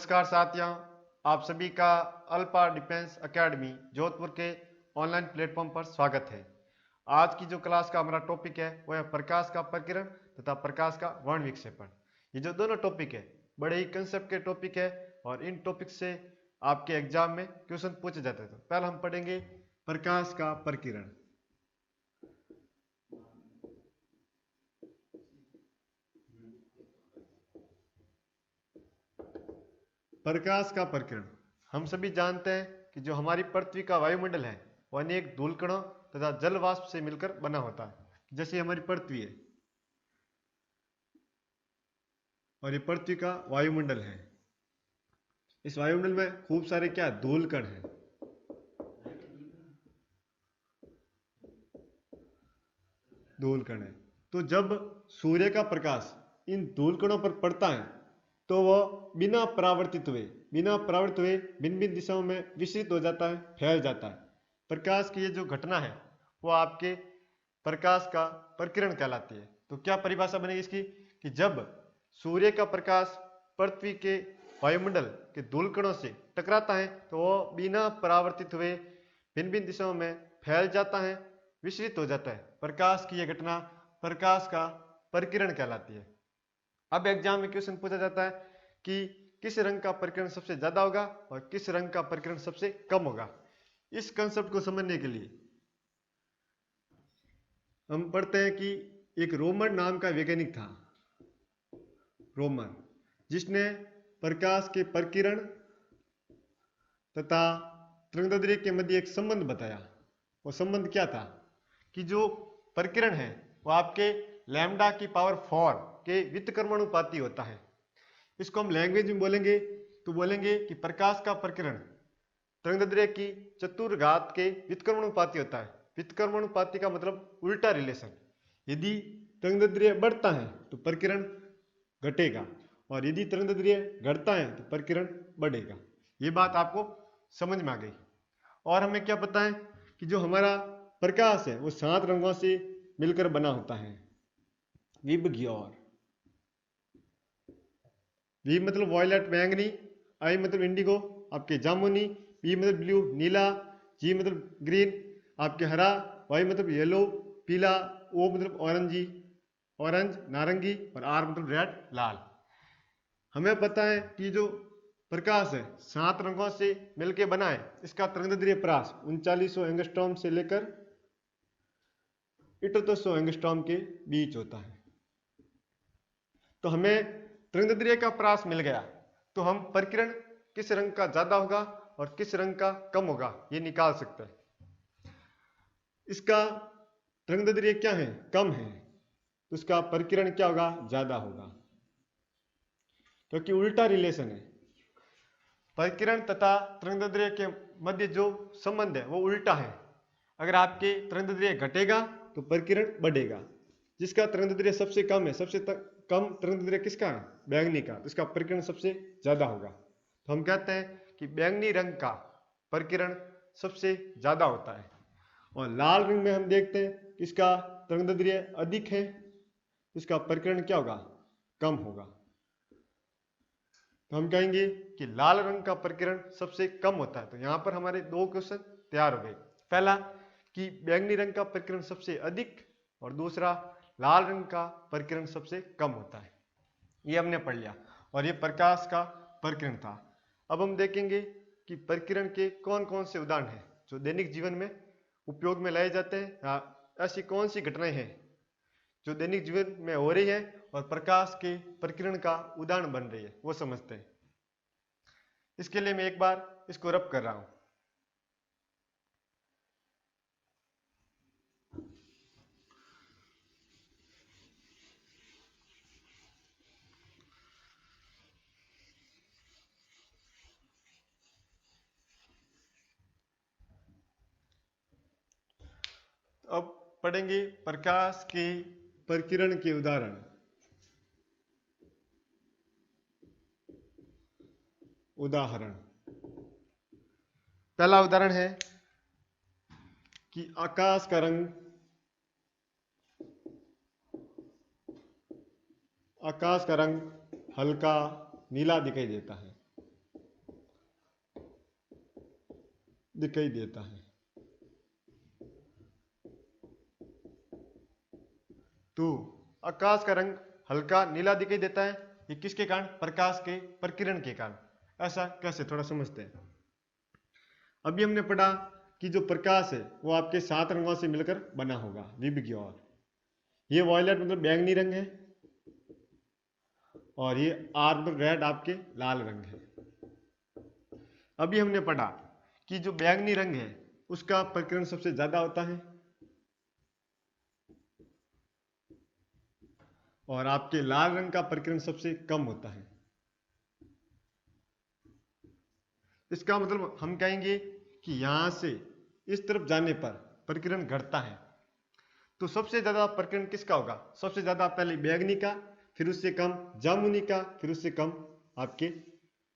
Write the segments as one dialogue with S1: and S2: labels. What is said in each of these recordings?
S1: नमस्कार साथियों, आप सभी का अल्फा डिफेंस एकेडमी जोधपुर के ऑनलाइन प्लेटफॉर्म पर स्वागत है। आज की जो क्लास का हमारा टॉपिक है वो है प्रकाश का प्रकीर्ण तथा प्रकाश का वर्ण विक्षेपण। ये जो दोनों टॉपिक है बड़े ही कंसेप्ट के टॉपिक है और इन टॉपिक से आपके एग्जाम में क्वेश्चन पूछे जाते हैं। तो पहले हम पढ़ेंगे प्रकाश का प्रकीर्ण। प्रकाश का प्रकीर्ण हम सभी जानते हैं कि जो हमारी पृथ्वी का वायुमंडल है वह अनेक धूलकणों तथा जल वाष्प से मिलकर बना होता है। जैसे हमारी पृथ्वी है और ये पृथ्वी का वायुमंडल है। इस वायुमंडल में खूब सारे क्या धूलकण हैं। धूलकण है तो जब सूर्य का प्रकाश इन धूलकणों पर पड़ता है तो वह बिना परावर्तित हुए भिन्न भिन्न दिशाओं में विस्तृत हो जाता है, फैल जाता है। प्रकाश की ये जो घटना है वो आपके प्रकाश का प्रकीर्ण कहलाती है। तो क्या परिभाषा बनेगी इसकी कि जब सूर्य का प्रकाश पृथ्वी के वायुमंडल के धूलकणों से टकराता है तो वह बिना परावर्तित हुए भिन्न भिन्न दिशाओं में फैल जाता है, विस्तृत हो जाता है। प्रकाश की यह घटना प्रकाश का प्रकीर्ण कहलाती है। अब एग्जाम में क्वेश्चन पूछा जाता है कि किस रंग का प्रकीर्ण सबसे ज्यादा होगा और किस रंग का प्रकीर्ण सबसे कम होगा। इस कंसेप्ट को समझने के लिए हम पढ़ते हैं कि एक रोमन नाम का वैज्ञानिक था, रोमन, जिसने प्रकाश के प्रकीर्ण तथा तरंगदैर्घ्य के मध्य एक संबंध बताया। वो संबंध क्या था कि जो प्रकीर्ण है वो आपके लैम्डा की पावर 4 के व्युत्क्रमानुपाती होता है। इसको हम लैंग्वेज में बोलेंगे तो बोलेंगे कि प्रकाश का प्रकीर्ण तरंगदैर्घ्य की चतुर्घात के व्युत्क्रमानुपाती होता है। व्युत्क्रमानुपाती का मतलब उल्टा रिलेशन। यदि तरंगदैर्घ्य बढ़ता है तो प्रकीर्ण घटेगा और यदि तरंगदैर्घ्य घटता है तो प्रकीर्ण बढ़ेगा। ये बात आपको समझ में आ गई। और हमें क्या पता है कि जो हमारा प्रकाश है वो 7 रंगों से मिलकर बना होता है। विबग्योर, वी मतलब वॉयलेट बैंगनी, आई मतलब इंडिगो आपके जामुनी, बी मतलब ब्लू नीला, जी मतलब ग्रीन आपके हरा, वाई मतलब येलो पीला, ओ मतलब ऑरेंज नारंगी और आर मतलब रेड लाल। हमें पता है कि जो प्रकाश है 7 रंगों से मिलकर बना है, इसका तरंगदैर्घ्य प्रकाश 3900 एंगस्ट्रॉम से लेकर 7800 एंगस्ट्रॉम के बीच होता है। तो हमें तरंगदैर्घ्य का प्रकाश मिल गया तो हम प्रकीर्ण किस रंग का ज्यादा होगा और किस रंग का कम होगा ये निकाल सकते हैं। इसका तरंगदैर्घ्य क्या है, कम है, तो इसका प्रकीर्ण क्या होगा, ज्यादा होगा, क्योंकि उल्टा रिलेशन है। प्रकीर्ण तथा तरंगदैर्घ्य के मध्य जो संबंध है वो उल्टा है। अगर आपके तरंगदैर्घ्य घटेगा तो प्रकीर्ण बढ़ेगा। जिसका तरंगदैर्घ्य सबसे कम है, सबसे कम तरंगदैर्घ्य किसका है, बैंगनी का, तो इसका प्रकीर्ण सबसे ज्यादा होगा। तो हम कहते हैं कि बैंगनी रंग का प्रकीर्ण सबसे ज्यादा होता है। और लाल रंग में हम देखते हैं कि इसका तरंगदैर्घ्य अधिक है, इसका प्रकीर्ण क्या होगा, कम होगा। तो हम कहेंगे कि लाल रंग का प्रकीर्ण सबसे कम होता है। तो यहां पर हमारे 2 क्वेश्चन तैयार हो गए। पहला कि बैंगनी रंग का प्रकीर्ण सबसे अधिक और दूसरा लाल रंग का प्रकीर्ण सबसे कम होता है। ये हमने पढ़ लिया और ये प्रकाश का प्रकीर्ण था। अब हम देखेंगे कि प्रकीर्ण के कौन कौन से उदाहरण हैं जो दैनिक जीवन में उपयोग में लाए जाते हैं। ऐसी कौन सी घटनाएं हैं जो दैनिक जीवन में हो रही है और प्रकाश के प्रकीर्ण का उदाहरण बन रही है, वो समझते हैं। इसके लिए मैं एक बार इसको रब कर रहा हूं। अब पढ़ेंगे प्रकाश के प्रकीर्ण के उदाहरण। पहला उदाहरण है कि आकाश का रंग हल्का नीला दिखाई देता है। दिखाई देता है। तो आकाश का रंग हल्का नीला दिखाई देता है, ये किसके कारण? प्रकाश के प्रकिरण के कारण। ऐसा कैसे, थोड़ा समझते हैं। अभी हमने पढ़ा कि जो प्रकाश है वो आपके 7 रंगों से मिलकर बना होगा विभिन्न। और ये वॉयलेट मतलब बैंगनी रंग है, और ये आर्म रेड आपके लाल रंग है। अभी हमने पढ़ा कि जो बैंगनी रंग है उसका प्रकीर्णन सबसे ज्यादा होता है, और आपके लाल रंग का प्रकीर्णन सबसे कम होता है। इसका मतलब हम कहेंगे कि यहां से इस तरफ जाने पर प्रकीर्णन घटता है। तो सबसे ज्यादा प्रकीर्णन किसका होगा? सबसे ज्यादा पहले बैंगनी का, फिर उससे कम जामुनी का, फिर उससे कम आपके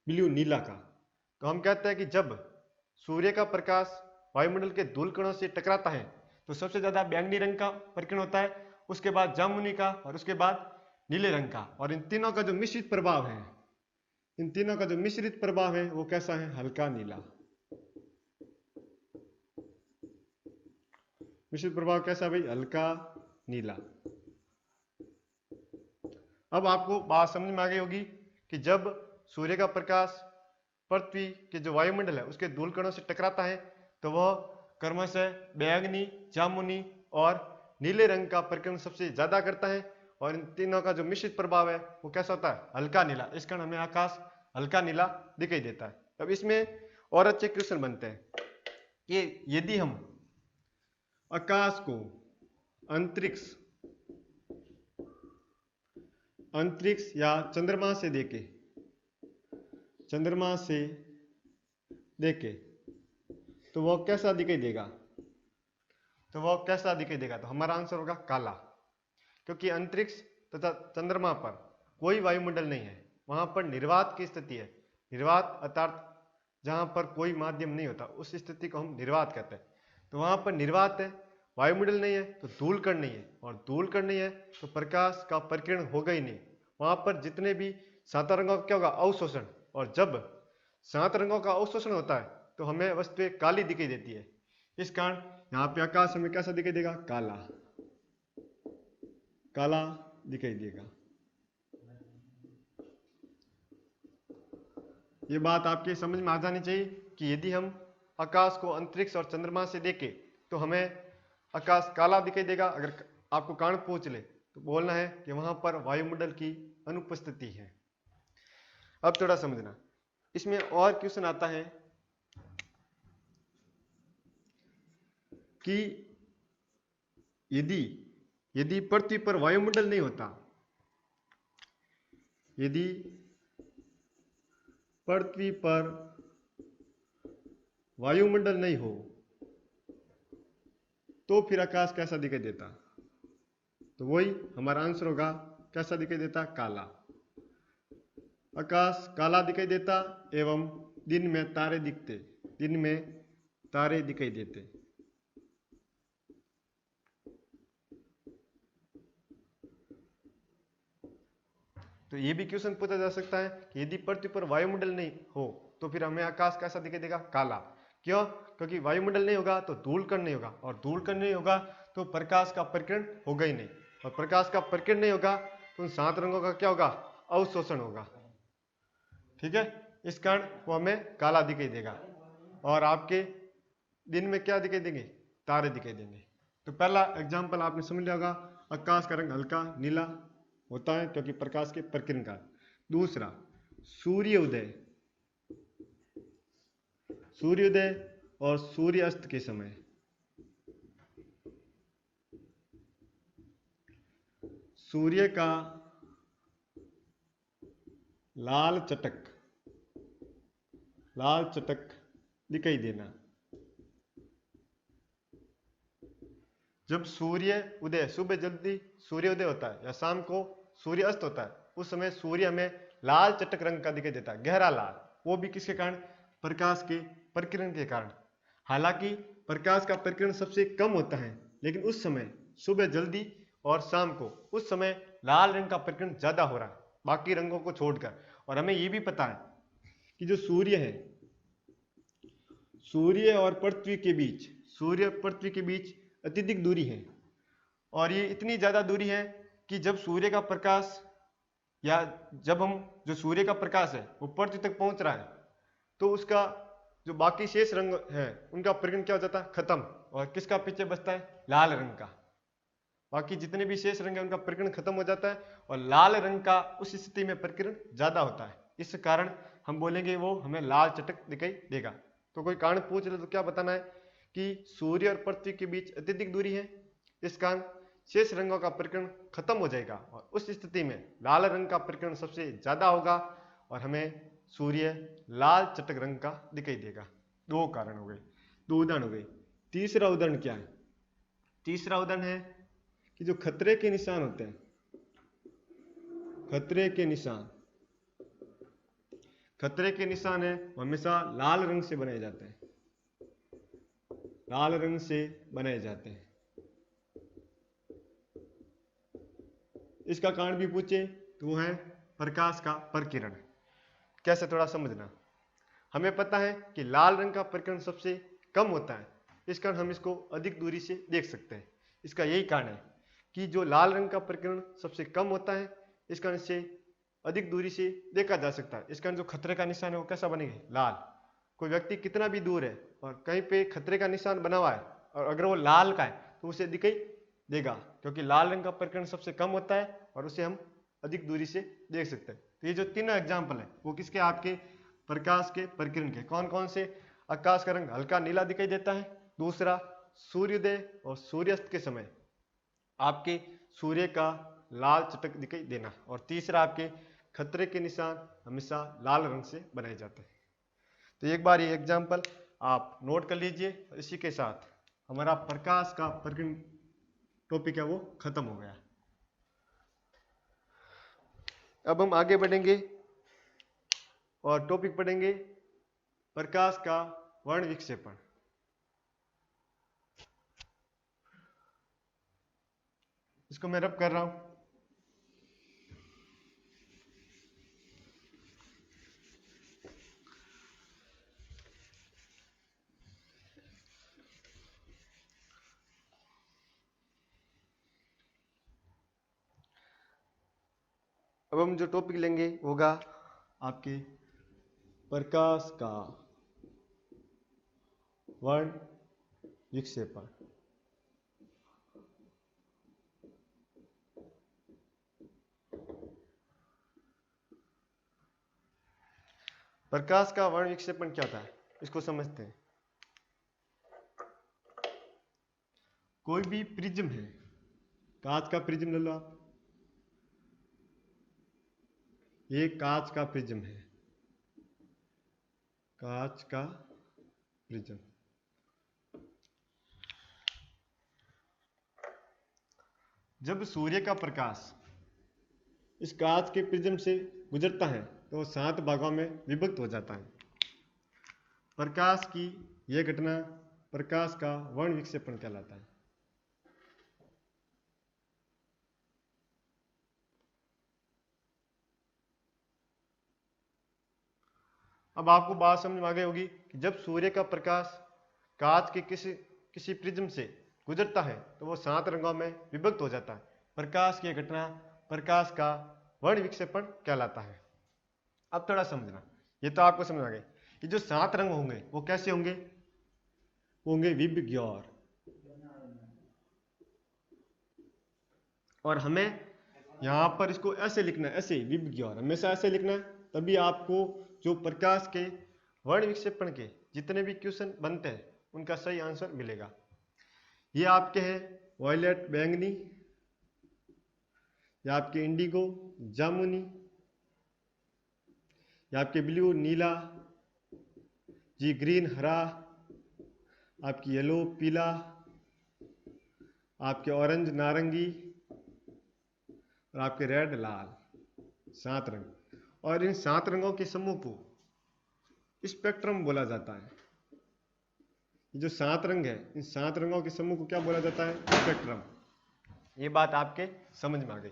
S1: ब्लू नीला का। तो हम कहते हैं कि जब सूर्य का प्रकाश वायुमंडल के धूल कणों से टकराता है तो सबसे ज्यादा बैंगनी रंग का प्रकीर्णन होता है, उसके बाद जामुनी का, और उसके बाद नीले रंग का। और इन तीनों का जो मिश्रित प्रभाव है, इन तीनों का जो मिश्रित प्रभाव है वो कैसा है? हल्का नीला। मिश्रित प्रभाव कैसा भाई? हल्का नीला। अब आपको बात समझ में आ गई होगी कि जब सूर्य का प्रकाश पृथ्वी के जो वायुमंडल है उसके धूल कणों से टकराता है तो वह क्रमशः बैंगनी, जामुनी और नीले रंग का प्रकीर्णन सबसे ज्यादा करता है, और इन तीनों का जो मिश्रित प्रभाव है वो कैसा होता है? हल्का नीला। इस कारण हमें आकाश हल्का नीला दिखाई देता है। अब इसमें और अच्छे क्वेश्चन बनते हैं कि यदि हम आकाश को अंतरिक्ष या चंद्रमा से देखे तो वो कैसा दिखाई देगा? तो हमारा आंसर होगा काला, क्योंकि अंतरिक्ष तथा चंद्रमा पर कोई वायुमंडल नहीं है, वहां पर निर्वात की स्थिति है। निर्वात अर्थात जहां पर कोई माध्यम नहीं होता, उस स्थिति को हम निर्वात कहते हैं। तो वहां पर निर्वात है, वायुमंडल नहीं है, तो धूल कण नहीं है, और धूल कण नहीं है तो प्रकाश का प्रकीर्णन होगा ही नहीं। वहां पर जितने भी 7 रंगों का क्या होगा? अवशोषण। और जब 7 रंगों का अवशोषण होता है तो हमें वस्तुएं काली दिखाई देती है। इस कारण यहाँ पे आकाश हमें कैसा दिखाई देगा? काला दिखाई देगा। ये बात आपके समझ में आ जानी चाहिए कि यदि हम आकाश को अंतरिक्ष और चंद्रमा से देखें तो हमें आकाश काला दिखाई देगा। अगर आपको कान पूछ ले तो बोलना है कि वहां पर वायुमंडल की अनुपस्थिति है। अब थोड़ा समझना, इसमें और क्वेश्चन आता है कि यदि पृथ्वी पर वायुमंडल नहीं होता, यदि पृथ्वी पर वायुमंडल नहीं हो तो फिर आकाश कैसा दिखाई देता? तो वही हमारा आंसर होगा, कैसा दिखाई देता? काला। आकाश काला दिखाई देता एवं दिन में तारे दिखाई देते। तो ये भी क्वेश्चन पूछा जा सकता है कि यदि पृथ्वी पर वायुमंडल नहीं हो तो फिर हमें आकाश कैसा दिखाई देगा? काला। क्यों? क्योंकि वायुमंडल नहीं होगा तो धूल कण नहीं होगा, और धूल कण नहीं होगा तो प्रकाश का प्रकीर्णन होगा ही नहीं, और प्रकाश का प्रकीर्णन नहीं होगा तो उन 7 रंगों का क्या होगा? अवशोषण होगा। ठीक है, इस कारण वो हमें काला दिखाई देगा, और आपके दिन में क्या दिखाई देंगे? तारे दिखाई देंगे। तो पहला एग्जाम्पल आपने समझ लिया होगा, आकाश का रंग हल्का नीला होता है क्योंकि प्रकाश के प्रकीर्णन का। दूसरा, सूर्योदय और सूर्यास्त के समय सूर्य का लाल चटक दिखाई देना। जब सूर्योदय, सुबह जल्दी सूर्योदय होता है या शाम को सूर्यास्त होता है, उस समय सूर्य हमें लाल चटक रंग का दिखाई देता है, गहरा लाल। वो भी किसके कारण? प्रकाश के प्रकीर्णन के कारण। हालांकि प्रकाश का प्रकीर्णन सबसे कम होता है, लेकिन उस समय सुबह जल्दी और शाम को उस समय लाल रंग का प्रकीर्णन ज्यादा हो रहा है बाकी रंगों को छोड़कर। और हमें ये भी पता है कि जो सूर्य है, सूर्य और पृथ्वी के बीच, सूर्य पृथ्वी के बीच अत्यधिक दूरी है, और ये इतनी ज़्यादा दूरी है कि जब सूर्य का प्रकाश या जब हम जो सूर्य का प्रकाश है वो पृथ्वी तक पहुंच रहा है तो उसका जो बाकी शेष रंग है उनका प्रकीर्णन क्या हो जाता है, खत्म, और किसका पीछे बचता है, लाल रंग का। बाकी जितने भी शेष रंग है उनका प्रकीर्णन खत्म हो जाता है और लाल रंग का उस स्थिति में प्रकीर्णन ज्यादा होता है। इस कारण हम बोलेंगे वो हमें लाल चटक दिखाई देगा। तो कोई कारण पूछ ले तो क्या बताना है कि सूर्य और पृथ्वी के बीच अत्यधिक दूरी है, इस कारण शेष रंगों का प्रकीर्णन खत्म हो जाएगा और उस स्थिति में लाल रंग का प्रकीर्णन सबसे ज्यादा होगा और हमें सूर्य लाल चटक रंग का दिखाई देगा। दो कारण हो गए, दो उदाहरण हो गए। तीसरा उदाहरण क्या है, तीसरा उदाहरण है कि जो खतरे के निशान होते हैं, खतरे के निशान, खतरे के निशान है वो हमेशा लाल रंग से बनाए जाते हैं, लाल रंग से बनाए जाते हैं। इसका कारण भी पूछे तो वो है प्रकाश का प्रकीर्णन। कैसे, थोड़ा समझना। हमें पता है कि लाल रंग का प्रकीर्णन सबसे कम होता है, इस कारण हम इसको अधिक दूरी से देख सकते हैं। इसका यही कारण है कि जो लाल रंग का प्रकीर्णन सबसे कम होता है इस कारण से अधिक दूरी से देखा जा सकता है। इस कारण जो खतरे का निशान है वो कैसा बनेगा, लाल। कोई व्यक्ति कितना भी दूर है और कहीं पे खतरे का निशान बना हुआ है और अगर वो लाल का है तो उसे दिखाई देगा, क्योंकि लाल रंग का प्रकीर्णन सबसे कम होता है और उसे हम अधिक दूरी से देख सकते हैं। तो ये जो तीनों एग्जाम्पल है वो किसके, आपके प्रकाश के प्रकीर्णन के। कौन कौन से, आकाश का रंग हल्का नीला दिखाई देता है, दूसरा सूर्योदय और सूर्यास्त के समय आपके सूर्य का लाल चटक दिखाई देना, और तीसरा आपके खतरे के निशान हमेशा लाल रंग से बनाए जाते हैं। तो एक बार ये एग्जाम्पल आप नोट कर लीजिए। इसी के साथ हमारा प्रकाश का प्रकीर्णन टॉपिक है वो खत्म हो गया। अब हम आगे बढ़ेंगे और टॉपिक पढ़ेंगे प्रकाश का वर्ण विक्षेपण। इसको मैं रब कर रहा हूं। अब हम जो टॉपिक लेंगे होगा आपके प्रकाश का वर्ण विक्षेपण। प्रकाश का वर्ण विक्षेपण क्या होता है इसको समझते हैं। कोई भी प्रिज्म है, कांच का प्रिज्म ले लो आप, ये कांच का प्रिज्म है, कांच का प्रिज्म। जब सूर्य का प्रकाश इस कांच के प्रिज्म से गुजरता है तो वो 7 भागों में विभक्त हो जाता है। प्रकाश की यह घटना प्रकाश का वर्ण विक्षेपण कहलाता है। अब आपको बात समझ में आ गई होगी कि जब सूर्य का प्रकाश कांच के किसी प्रिज्म से गुजरता है तो वो 7 रंगों में विभक्त हो जाता है। प्रकाश की घटना प्रकाश का वर्ण विक्षेपण कहलाता है। अब थोड़ा समझना, ये तो आपको समझ आ गए कि जो 7 रंग होंगे वो कैसे होंगे, वो होंगे विबग्योर। और हमें यहां पर इसको ऐसे लिखना है, ऐसे विबग्योर हमेशा ऐसे लिखना है, तभी आपको जो प्रकाश के वर्ण विक्षेपण के जितने भी क्वेश्चन बनते हैं उनका सही आंसर मिलेगा। ये आपके हैं वॉयलेट बैंगनी, ये आपके इंडिगो जामुनी, ये आपके ब्लू नीला, जी ग्रीन हरा, आपकी येलो पीला, आपके ऑरेंज नारंगी और आपके रेड लाल। 7 रंग, और इन 7 रंगों के समूह को स्पेक्ट्रम बोला जाता है। ये जो 7 रंग है इन 7 रंगों के समूह को क्या बोला जाता है, स्पेक्ट्रम। ये बात आपके समझ में आ गई।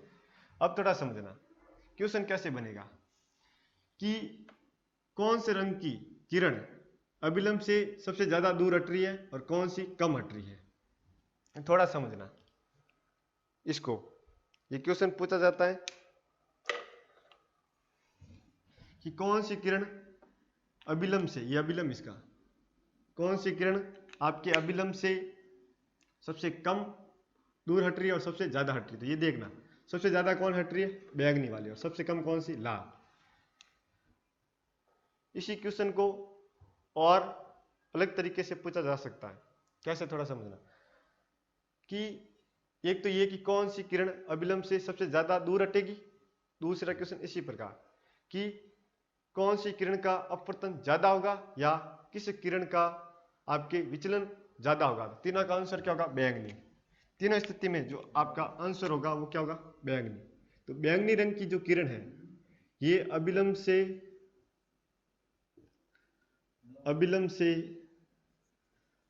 S1: अब थोड़ा समझना क्वेश्चन कैसे बनेगा कि कौन से रंग की किरण अभिलंब से सबसे ज्यादा दूर हट रही है और कौन सी कम हट रही है। थोड़ा समझना इसको, ये क्वेश्चन पूछा जाता है कि कौन सी किरण अभिलंब से, ये अभिलंब इसका, कौन सी किरण आपके अभिलंब से सबसे कम दूर हट रही है और सबसे ज्यादा हट रही है। तो ये देखना, सबसे ज्यादा कौन हट रही है, बैंगनी वाली, और सबसे कम कौन सी, लाल। इसी क्वेश्चन को और अलग तरीके से पूछा जा सकता है। कैसे, थोड़ा समझना कि एक तो ये कि कौन सी किरण अभिलंब से सबसे ज्यादा दूर हटेगी। दूसरा क्वेश्चन इसी प्रकार कि कौन सी किरण का अपवर्तन ज्यादा होगा या किस किरण का आपके विचलन ज्यादा होगा। तीनों का आंसर क्या होगा, बैंगनी। तीनों स्थिति में जो आपका आंसर होगा वो क्या होगा, बैंगनी। तो बैंगनी रंग की जो किरण है ये अभिलंब से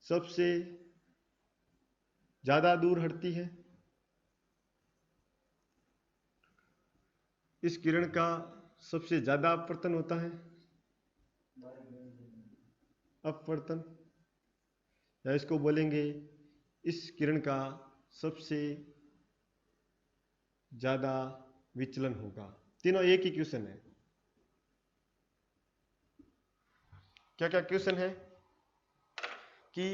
S1: सबसे ज्यादा दूर हटती है। इस किरण का सबसे ज्यादा अपवर्तन होता है, अपवर्तन, या इसको बोलेंगे इस किरण का सबसे ज्यादा विचलन होगा। तीनों एक ही क्वेश्चन है। क्या क्या क्वेश्चन है कि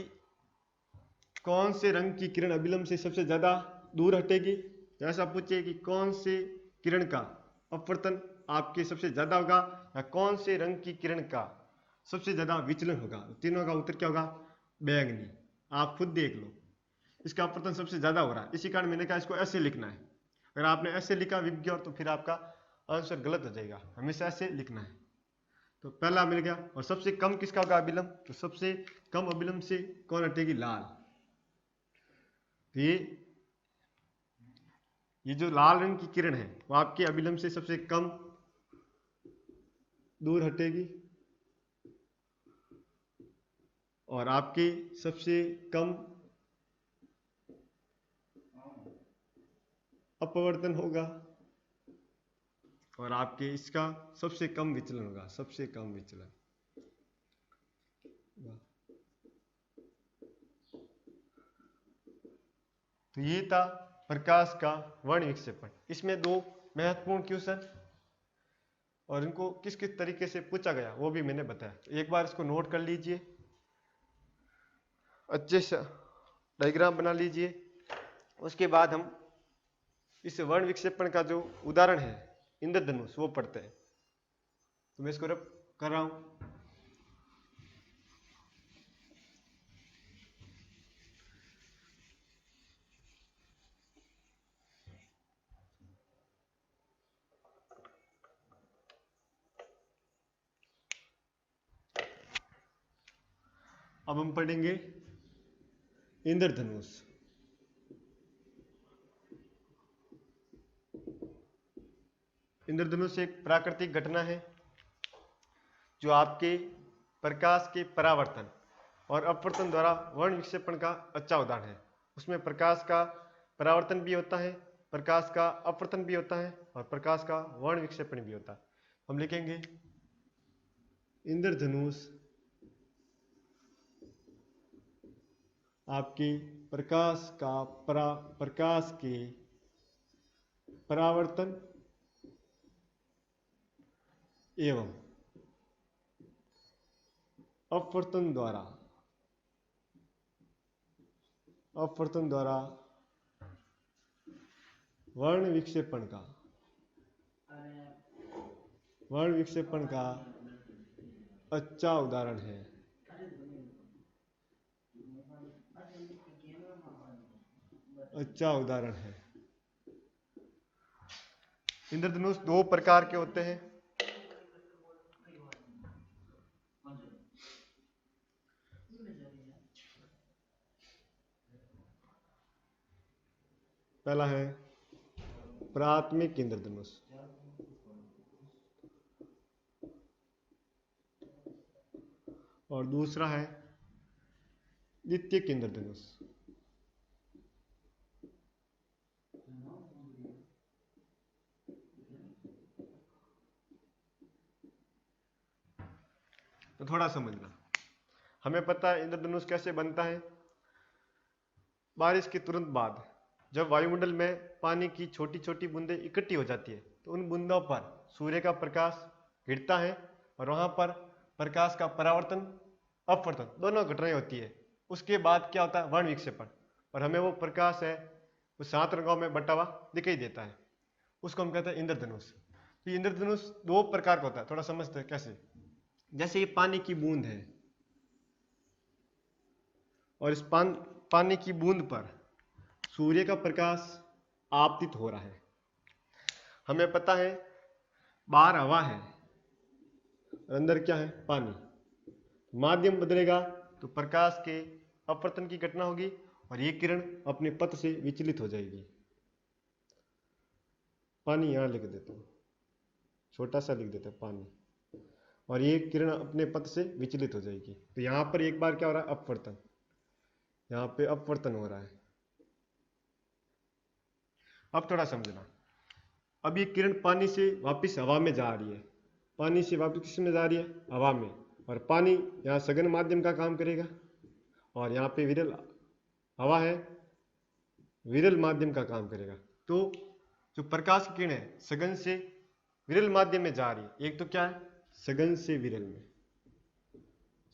S1: कौन से रंग की किरण अभिलंब से सबसे ज्यादा दूर हटेगी। ऐसा पूछिए कि कौन से किरण का अपवर्तन आपके सबसे ज्यादा होगा या कौन से रंग की किरण का सबसे ज्यादा विचलन होगा। तीनों का उत्तर क्या होगा, बैंगनी। आप खुद देख लो, इसका अपवर्तन सबसे ज्यादा हो रहा है, इसी कारण मैंने कहा इसको ऐसे लिखना है। अगर आपने ऐसे लिखा विज्ञान तो फिर आपका आंसर गलत हो जाएगा, हमेशा ऐसे लिखना है। तो पहला मिल गया। और सबसे कम किसका होगा, अभिलंब। तो सबसे कम अभिलंब से कौन हटेगी, लाल। तो ये जो लाल रंग की किरण है वो आपके अभिलंब से सबसे कम दूर हटेगी और आपके सबसे कम अपवर्तन होगा और आपके इसका सबसे कम विचलन होगा, सबसे कम विचलन। तो ये था प्रकाश का वर्ण विक्षेपण। इसमें दो महत्वपूर्ण क्वेश्चन और इनको किस किस तरीके से पूछा गया वो भी मैंने बताया। तो एक बार इसको नोट कर लीजिए, अच्छे से डायग्राम बना लीजिए। उसके बाद हम इस वर्ण विक्षेपण का जो उदाहरण है इंद्रधनुष वो पढ़ते हैं। तो मैं इसको रब कर रहा हूं। अब हम पढ़ेंगे इंद्रधनुष। इंद्रधनुष एक प्राकृतिक घटना है जो आपके प्रकाश के परावर्तन और अपवर्तन द्वारा वर्ण विक्षेपण का अच्छा उदाहरण है। उसमें प्रकाश का परावर्तन भी होता है, प्रकाश का अपवर्तन भी होता है और प्रकाश का वर्ण विक्षेपण भी होता है। हम लिखेंगे इंद्रधनुष आपके प्रकाश के परावर्तन एवं अपवर्तन द्वारा वर्ण विक्षेपण का अच्छा उदाहरण है। इंद्रधनुष दो प्रकार के होते हैं। पहला है प्राथमिक इंद्रधनुष और दूसरा है द्वितीयक इंद्रधनुष। तो थोड़ा समझना, हमें पता है इंद्रधनुष कैसे बनता है। बारिश के तुरंत बाद जब वायुमंडल में पानी की छोटी छोटी बूंदें इकट्ठी हो जाती है तो उन बूंदों पर सूर्य का प्रकाश गिरता है और वहां पर प्रकाश का परावर्तन अपवर्तन दोनों घटनाएं होती है। उसके बाद क्या होता है, वर्ण विक्षेपण, और हमें वो प्रकाश है वो 7 रंगों में बटा हुआ दिखाई देता है, उसको हम कहते हैं इंद्रधनुष। तो इंद्रधनुष 2 प्रकार का होता है, थोड़ा समझते हैं कैसे। जैसे ये पानी की बूंद है और इस पानी की बूंद पर सूर्य का प्रकाश आपतित हो रहा है। हमें पता है बाहर हवा है और अंदर क्या है, पानी। माध्यम बदलेगा तो प्रकाश के अपवर्तन की घटना होगी और ये किरण अपने पथ से विचलित हो जाएगी। पानी यहां लिख देता हूं, छोटा सा लिख देता हूं पानी, और ये किरण अपने पथ से विचलित हो जाएगी। तो यहां पर एक बार क्या हो रहा है, अपवर्तन, यहां पे अपवर्तन हो रहा है। अब थोड़ा समझना, अब ये किरण पानी से वापस हवा में जा रही है, पानी से वापस किस में जा रही है, हवा में, और पानी यहाँ सघन माध्यम का काम करेगा और यहाँ पे विरल हवा है, विरल माध्यम का काम करेगा। तो जो प्रकाश की किरण है सघन से विरल माध्यम में जा रही है, एक तो क्या है सघन से विरल में,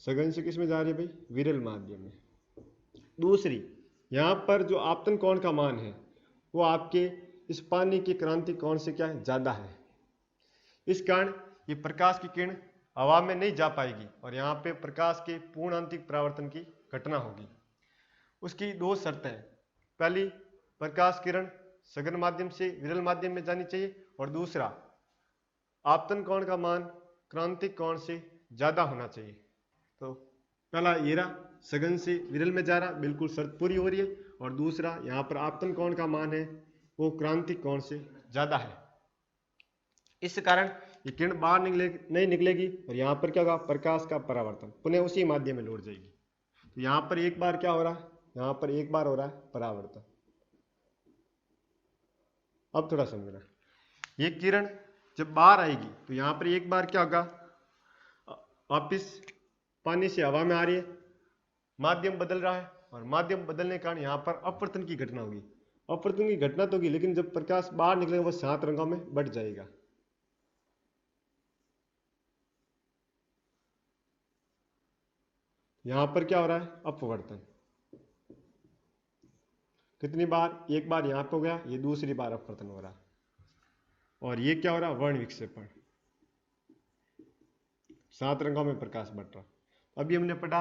S1: सघन से किस में जा रही है भाई, विरल माध्यम में। दूसरी, यहाँ पर जो आपतन कोण का मान है वो आपके इस पानी के क्रांतिक कोण से क्या है, ज्यादा है। इस कारण ये प्रकाश की किरण हवा में नहीं जा पाएगी और यहाँ पे प्रकाश के पूर्ण आंतरिक परावर्तन की घटना होगी। उसकी 2 शर्तें हैं, पहली प्रकाश किरण सघन माध्यम से विरल माध्यम में जानी चाहिए, और दूसरा आपतन कोण का मान क्रांतिक कोण से ज्यादा होना चाहिए। तो पहला ये रहा, सघन से विरल में जा रहा, बिल्कुल शर्त पूरी हो रही है, और दूसरा यहाँ पर आपतन कोण का मान है वो क्रांतिक कोण से ज्यादा है। इस कारण ये किरण बाहर नहीं निकलेगी और यहाँ पर क्या होगा, प्रकाश का परावर्तन पुनः उसी माध्यम में लौट जाएगी। तो यहाँ पर एक बार क्या हो रहा है, यहाँ पर एक बार हो रहा है परावर्तन। अब थोड़ा समझना, ये किरण जब बाहर आएगी तो यहाँ पर एक बार क्या होगा, वापिस पानी से हवा में आ रही है, माध्यम बदल रहा है और माध्यम बदलने के कारण यहाँ पर अपवर्तन की घटना होगी। अपवर्तन की घटना तो होगी, लेकिन जब प्रकाश बाहर निकलेगा वो 7 रंगों में बढ़ जाएगा। यहां पर क्या हो रहा है, अपवर्तन। कितनी बार, एक बार यहां पे हो गया, ये दूसरी बार अपवर्तन हो रहा है, और ये क्या हो रहा है, वर्ण विक्षेपण, 7 रंगों में प्रकाश बढ़ रहा। अभी हमने पढ़ा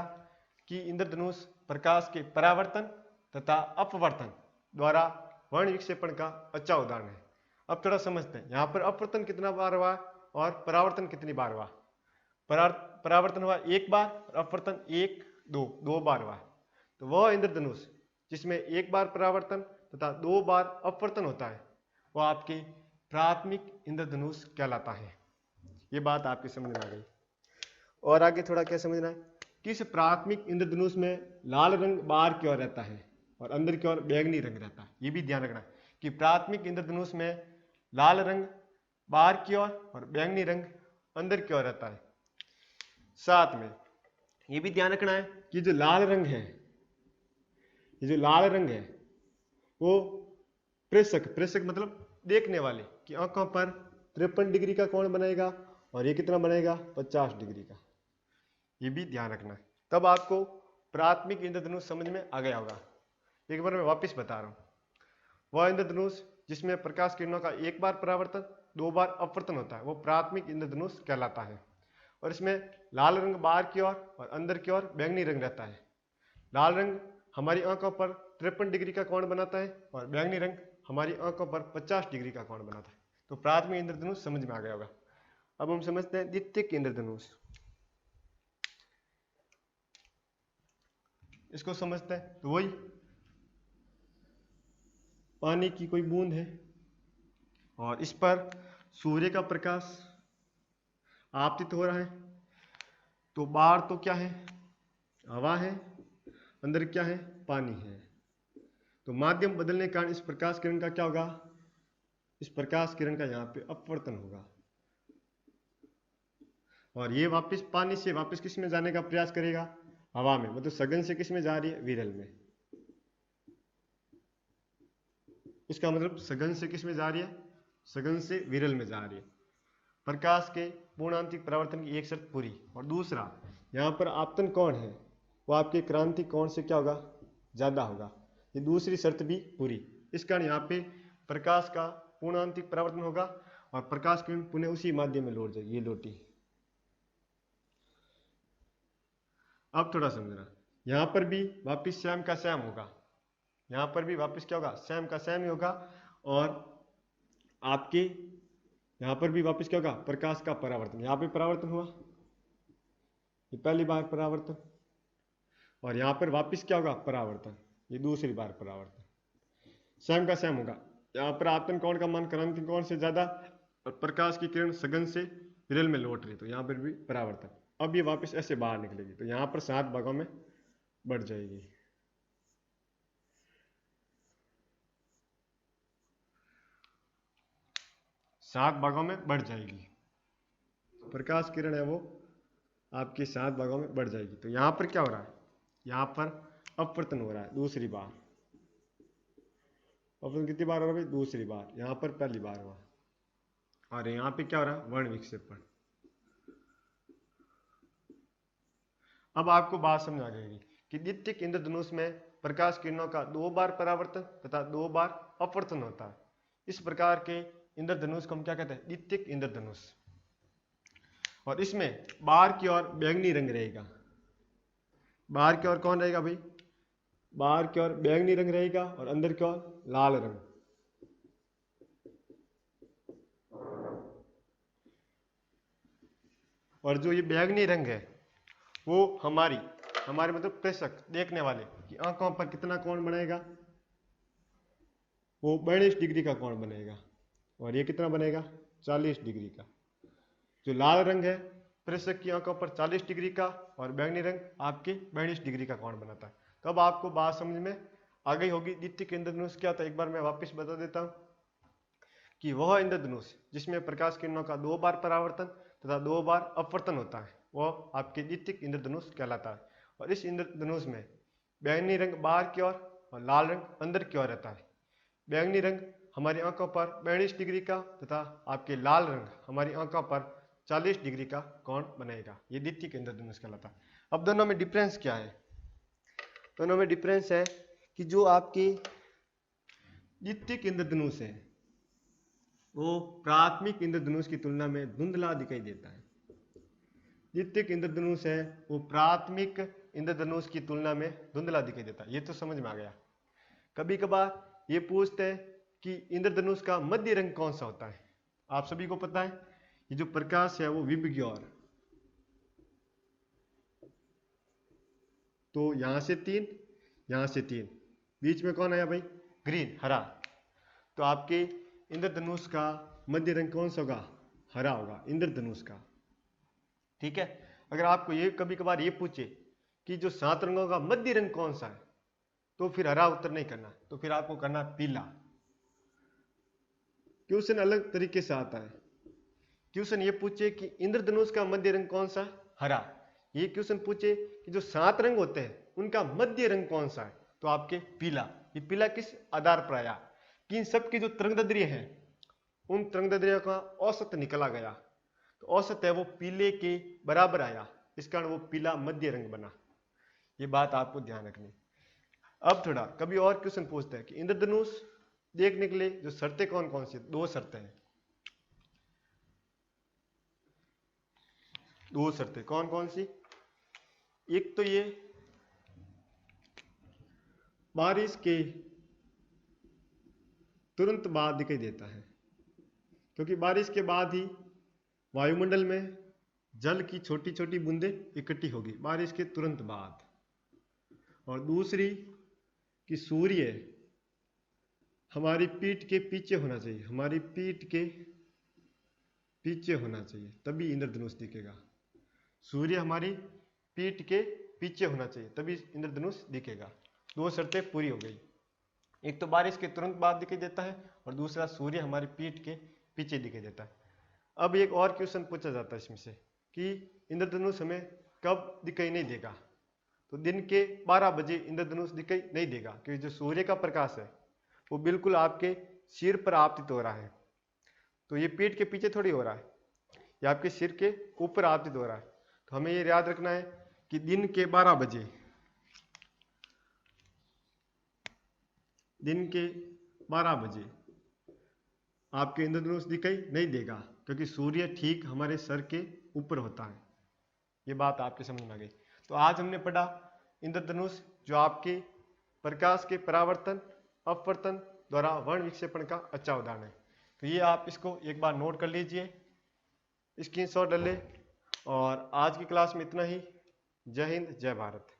S1: कि इंद्रधनुष प्रकाश के परावर्तन तथा अपवर्तन द्वारा वर्ण विक्षेपण का अच्छा उदाहरण है। अब थोड़ा समझते हैं, यहाँ पर अपवर्तन कितना बार हुआ और परावर्तन कितनी बार हुआ। परावर्तन हुआ 1 बार और अपवर्तन 1 2 बार हुआ। तो वह इंद्रधनुष जिसमें 1 बार परावर्तन तथा 2 बार अपवर्तन होता है वह आपके प्राथमिक इंद्रधनुष कहलाता है। ये बात आपकी समझ में आ गई। और आगे थोड़ा क्या समझना है, किस प्राथमिक इंद्रधनुष में लाल रंग बाहर की ओर रहता है और अंदर की ओर बैंगनी रंग रहता है। ये भी ध्यान रखना कि प्राथमिक इंद्रधनुष में लाल रंग बाहर की ओर और बैंगनी रंग अंदर की ओर रहता है। साथ में ये भी ध्यान रखना है कि जो लाल रंग है, ये जो लाल रंग है वो प्रेषक मतलब देखने वाले की आंखों पर 53 डिग्री का कोण बनाएगा और ये कितना बनाएगा, 50 डिग्री का। ये भी ध्यान रखना है, तब आपको प्राथमिक इंद्रधनुष समझ में आ गया होगा। एक बार मैं वापस बता रहा हूं, वह इंद्रधनुष जिसमें प्रकाश किरणों का 1 बार परावर्तन 2 बार अपवर्तन होता है वो प्राथमिक इंद्रधनुष कहलाता है। और इसमें लाल रंग बाहर की ओर और अंदर की ओर बैंगनी रंग रहता है। लाल रंग हमारी आंखों पर 53 डिग्री का कोण बनाता है और बैंगनी रंग हमारी आंखों पर 50 डिग्री का कोण बनाता है। तो प्राथमिक इंद्रधनुष समझ में आ गया होगा। अब हम समझते हैं द्वितीयक इंद्रधनुष। इसको समझते हैं, तो वही पानी की कोई बूंद है और इस पर सूर्य का प्रकाश आपतित हो रहा है। तो बाहर तो क्या है, हवा है, अंदर क्या है, पानी है। तो माध्यम बदलने के कारण इस प्रकाश किरण का क्या होगा, इस प्रकाश किरण का यहाँ पे अपवर्तन होगा और ये वापस पानी से वापस किस में जाने का प्रयास करेगा, हवा में, मतलब सघन से किस में जा रही है, विरल में। इसका मतलब सघन से किस में जा रही है, सघन से विरल में जा रही है। प्रकाश के पूर्णांतिक परावर्तन की एक शर्त पूरी। और दूसरा, यहाँ पर आपतन कोण है वो आपके क्रांतिक कोण से क्या होगा, ज्यादा होगा। ये दूसरी शर्त भी पूरी। इस कारण यहाँ पे प्रकाश का पूर्णांतिक परावर्तन होगा और प्रकाश किरण पुनः उसी माध्यम में लौट जाएगी, ये लौटी। अब थोड़ा समझना, यहाँ पर भी वापिस श्याम का श्याम होगा, यहाँ पर भी वापिस क्या होगा, श्याम का श्याम ही होगा। और आपके यहाँ पर भी वापिस क्या होगा, प्रकाश का परावर्तन। यहाँ पे परावर्तन हुआ, ये पहली बार परावर्तन, और यहाँ पर वापिस क्या होगा, परावर्तन, ये दूसरी बार परावर्तन। श्याम का श्याम होगा। यहाँ पर आपतन कोण का मान क्रांतिक कोण से ज्यादा और प्रकाश की किरण सघन से विरल में लौट रही, तो यहाँ पर भी परावर्तन। अब ये वापस ऐसे बाहर निकलेगी, तो यहाँ पर 7 भागों में बढ़ जाएगी। सात भागों में बढ़ जाएगी, प्रकाश किरण है वो आपकी 7 भागों में बढ़ जाएगी। तो यहाँ पर क्या हो रहा है, यहाँ पर अपवर्तन हो रहा है दूसरी बार। अपवर्तन कितनी बार हो रहा है भाई, दूसरी बार। यहाँ पर पहली बार हुआ, और यहाँ पे क्या हो रहा है, वर्ण विक्षेपण। अब आपको बात समझ आ जाएगी कि द्वितीयक इंद्रधनुष में प्रकाश किरणों का 2 बार परावर्तन तथा 2 बार अपवर्तन होता है। इस प्रकार के इंद्रधनुष को हम क्या कहते हैं, द्वितीयक इंद्रधनुष। और इसमें बाहर की ओर बैंगनी रंग रहेगा। बाहर की ओर कौन रहेगा भाई, बाहर की ओर बैंगनी रंग रहेगा और अंदर की ओर लाल रंग। और जो ये बैंगनी रंग है वो हमारे मतलब प्रेक्षक देखने वाले की आंखों पर कितना कोण बनेगा, वो 42 डिग्री का कोण बनेगा। और ये कितना बनेगा, 40 डिग्री का। जो लाल रंग है प्रेक्षक की आंखों पर 40 डिग्री का, और बैंगनी रंग आपके 42 डिग्री का कोण बनाता है। तो अब आपको बात समझ में आ गई होगी। द्वितीयक इंद्रधनुष क्या था, एक बार मैं वापस बता देता हूं कि वह इंद्रधनुष जिसमें प्रकाश किरणों का 2 बार परावर्तन तथा 2 बार अपवर्तन होता है वह आपके द्वितीयक इंद्रधनुष कहलाता है। और इस इंद्रधनुष में बैंगनी रंग बाहर की ओर और लाल रंग अंदर की ओर रहता है। बैंगनी रंग हमारी आंखों पर 42 डिग्री का तथा आपके लाल रंग हमारी आंखों पर 40 डिग्री का कोण बनाएगा। ये द्वितीयक इंद्रधनुष कहलाता है। अब दोनों में डिफरेंस क्या है, दोनों में डिफरेंस है कि जो आपकी द्वितीयक इंद्रधनुष है वो प्राथमिक इंद्रधनुष की तुलना में धुंधला दिखाई देता है। द्वितीयक इंद्रधनुष है वो प्राथमिक इंद्रधनुष की तुलना में धुंधला दिखाई देता है। ये तो समझ में आ गया। कभी कभार ये पूछते हैं कि इंद्रधनुष का मध्य रंग कौन सा होता है। आप सभी को पता है ये जो प्रकाश है वो विभ की ओर, तो यहां से 3 यहां से 3, बीच में कौन आया भाई, ग्रीन, हरा। तो आपके इंद्रधनुष का मध्य रंग कौन सा होगा, हरा होगा इंद्रधनुष का। ठीक है। अगर आपको ये कभी कभार ये पूछे कि जो 7 रंगों का मध्य रंग कौन सा है, तो फिर हरा उत्तर नहीं करना, तो फिर आपको करना पीला। क्वेश्चन अलग तरीके से आता है। क्वेश्चन ये पूछे कि इंद्रधनुष का मध्य रंग कौन सा है, हरा। ये क्वेश्चन पूछे कि जो 7 रंग होते हैं उनका मध्य रंग कौन सा है, तो आपके पीला। ये पीला किस आधार पर आया कि इन सबकी जो तरंगदैर्ध्य है उन तरंगदैर्ध्य का औसत निकला गया, तो औसत है वो पीले के बराबर आया, इस कारण वो पीला मध्य रंग बना। ये बात आपको ध्यान रखनी। अब थोड़ा कभी और क्वेश्चन पूछते हैं कि इंद्रधनुष देखने के लिए जो शर्तें कौन कौन सी, 2 शर्तें हैं। 2 शर्तें कौन कौन सी, एक तो ये बारिश के तुरंत बाद दिखाई देता है, क्योंकि बारिश के बाद ही वायुमंडल में जल की छोटी छोटी बूंदें इकट्ठी होगी बारिश के तुरंत बाद। और दूसरी कि सूर्य हमारी पीठ के पीछे होना चाहिए, हमारी पीठ के पीछे होना चाहिए, तभी इंद्रधनुष दिखेगा। सूर्य हमारी पीठ के पीछे होना चाहिए तभी इंद्रधनुष दिखेगा। 2 शर्तें पूरी हो गई। एक तो बारिश के तुरंत बाद दिखाई देता है और दूसरा सूर्य हमारी पीठ के पीछे दिखाई देता है। अब एक और क्वेश्चन पूछा जाता है इसमें से कि इंद्रधनुष हमें कब दिखाई नहीं देगा, तो दिन के 12 बजे इंद्रधनुष दिखाई नहीं देगा, क्योंकि जो सूर्य का प्रकाश है वो बिल्कुल आपके सिर पर आपतित हो रहा है। तो ये पीठ के पीछे थोड़ी हो रहा है, ये आपके सिर के ऊपर आपतित हो रहा है। तो हमें ये याद रखना है कि दिन के 12 बजे, दिन के 12 बजे आपके इंद्रधनुष दिखाई नहीं देगा, क्योंकि सूर्य ठीक हमारे सर के ऊपर होता है। ये बात आपके समझ में आ गई। तो आज हमने पढ़ा इंद्रधनुष, जो आपके प्रकाश के परावर्तन अपवर्तन द्वारा वर्ण विक्षेपण का अच्छा उदाहरण है। तो ये आप इसको एक बार नोट कर लीजिए, स्क्रीनशॉट ले लें। और आज की क्लास में इतना ही। जय हिंद, जय भारत।